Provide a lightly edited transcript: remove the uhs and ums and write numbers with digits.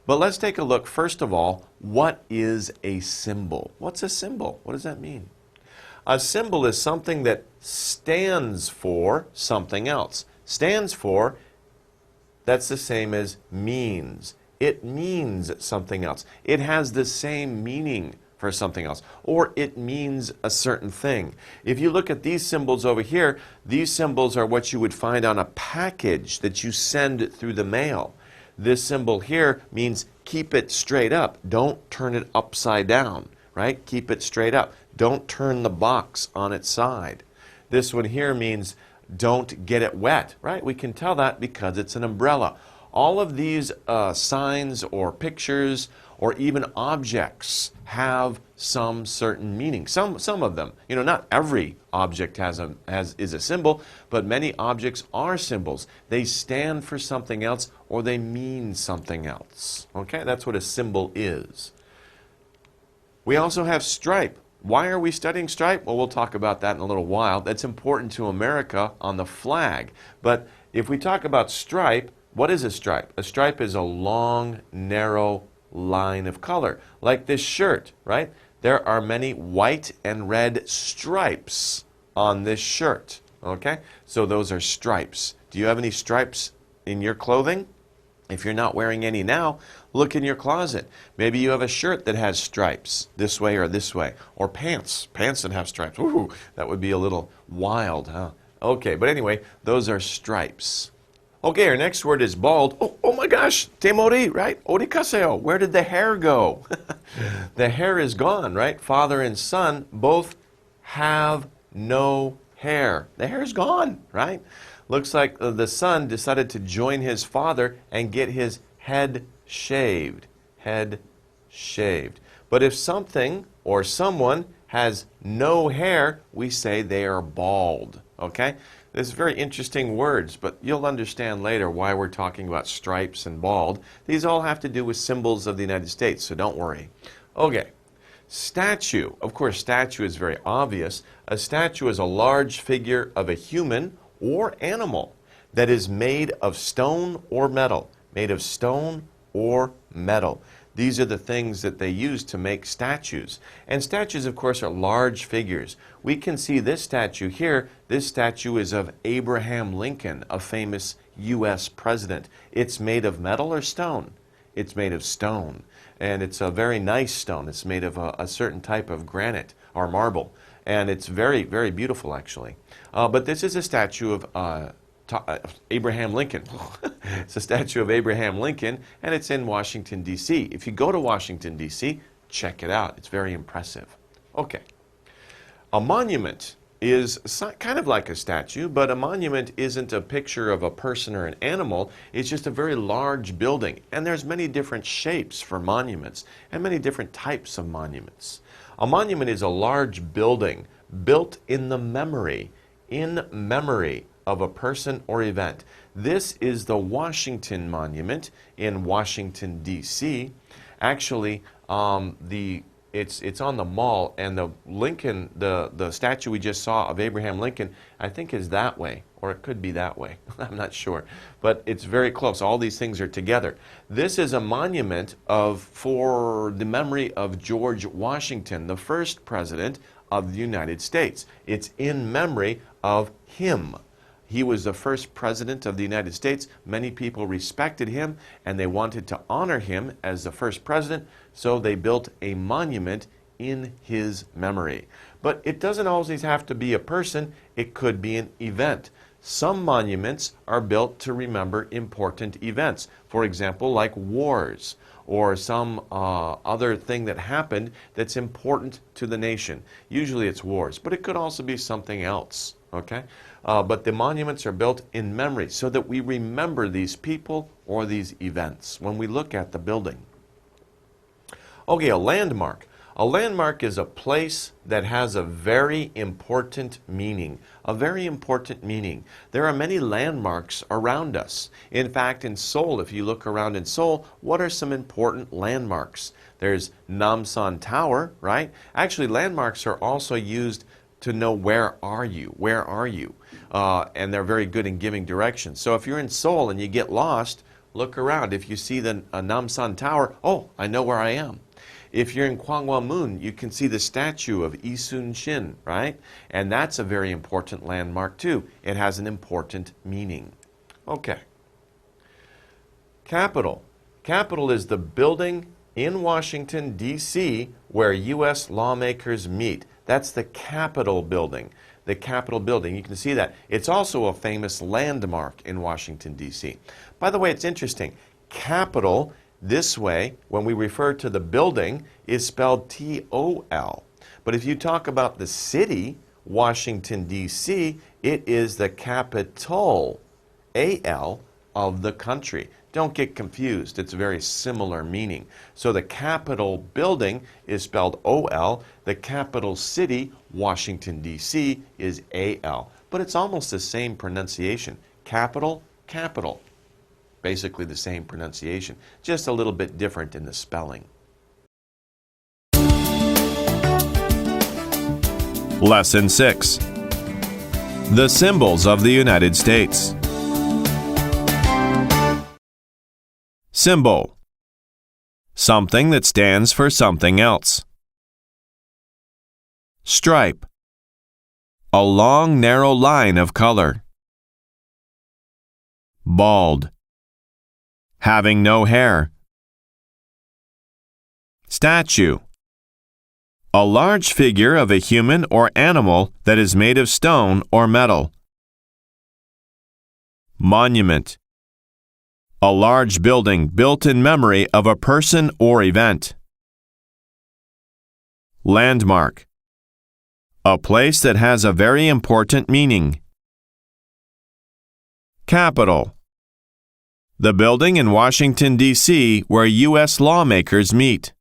But let's take a look, first of all, what is a symbol? What's a symbol? What does that mean? A symbol is something that stands for something else. Stands for, that's the same as means. It means something else. It has the same meaning for something else, or it means a certain thing. If you look at these symbols over here, these symbols are what you would find on a package that you send through the mail. This symbol here means keep it straight up. Don't turn it upside down, right? Keep it straight up. Don't turn the box on its side. This one here means don't get it wet, right? We can tell that because it's an umbrella. All of these signs or pictures or even objects have some certain meaning. Some of them, not every object is a symbol, but many objects are symbols. They stand for something else or they mean something else. Okay, that's what a symbol is. We also have stripe. Why are we studying stripe? Well, we'll talk about that in a little while. That's important to America on the flag. But if we talk about stripe, what is a stripe? A stripe is a long, narrow line of color, like this shirt, right? There are many white and red stripes on this shirt, okay? So those are stripes. Do you have any stripes in your clothing? If you're not wearing any now, look in your closet. Maybe you have a shirt that has stripes, this way or this way, or pants that have stripes. Ooh, that would be a little wild, huh? Okay, but anyway, those are stripes. Okay, our next word is bald. Oh my gosh, temori, right? Orikaseo, where did the hair go? The hair is gone, right? Father and son both have no hair. The hair's gone, right? Looks like the son decided to join his father and get his head shaved. Head shaved. But if something or someone has no hair, we say they are bald, okay? This is very interesting words, but you'll understand later why we're talking about stripes and bald. These all have to do with symbols of the United States, so don't worry. Okay, statue. Of course, statue is very obvious. A statue is a large figure of a human or animal that is made of stone or metal. Made of stone or metal. These are the things that they use to make statues. And statues, of course, are large figures. We can see this statue here. This statue is of Abraham Lincoln, a famous U.S. president. It's made of metal or stone? It's made of stone. And it's a very nice stone. It's made of a certain type of granite or marble. And it's very, very beautiful, actually. But this is a statue of Abraham Lincoln. It's a statue of Abraham Lincoln, and it's in Washington, D.C. If you go to Washington, D.C., check it out. It's very impressive. Okay. A monument is kind of like a statue, but a monument isn't a picture of a person or an animal. It's just a very large building. And there's many different shapes for monuments and many different types of monuments. A monument is a large building built in the memory, of a person or event. This is the Washington Monument in Washington, D.C. Actually, it's on the mall, and the Lincoln, the statue we just saw of Abraham Lincoln, I think is that way, or it could be that way. I'm not sure, but it's very close. All these things are together. This is a monument for the memory of George Washington, the first president of the United States. It's in memory of him. He was the first president of the United States. Many people respected him, and they wanted to honor him as the first president, so they built a monument in his memory. But it doesn't always have to be a person. It could be an event. Some monuments are built to remember important events. For example, like wars or some other thing that happened that's important to the nation. Usually it's wars, but it could also be something else. Okay? But the monuments are built in memory so that we remember these people or these events when we look at the building. Okay, a landmark. A landmark is a place that has a very important meaning. A very important meaning. There are many landmarks around us. In fact, in Seoul, if you look around in Seoul, what are some important landmarks? There's Namsan Tower, right? Actually, landmarks are also used to know where are you? And they're very good in giving directions. So if you're in Seoul and you get lost, Look around. If you see the Namsan Tower, oh, I know where I am. If you're in Gwanghwamun, you can see the statue of Isun Shin, right? And that's a very important landmark too. It has an important meaning. Okay. Capitol. Capitol is the building in Washington, D.C., where U.S. lawmakers meet. That's the Capitol building. The Capitol building. You can see that. It's also a famous landmark in Washington, D.C. By the way, it's interesting. Capitol, this way, when we refer to the building, is spelled T-O-L. But if you talk about the city, Washington, D.C., it is the capital, A-L, of the country. Don't get confused. It's a very similar meaning. So the Capitol building is spelled O-L. The capital city, Washington, D.C., is A-L. But it's almost the same pronunciation. Capital, capital. Basically the same pronunciation. Just a little bit different in the spelling. Lesson 6. The Symbols of the United States. Symbol. Something that stands for something else. Stripe. A long, narrow line of color. Bald. Having no hair. Statue. A large figure of a human or animal that is made of stone or metal. Monument. A large building built in memory of a person or event. Landmark. A place that has a very important meaning. Capitol. The building in Washington, D.C. where U.S. lawmakers meet.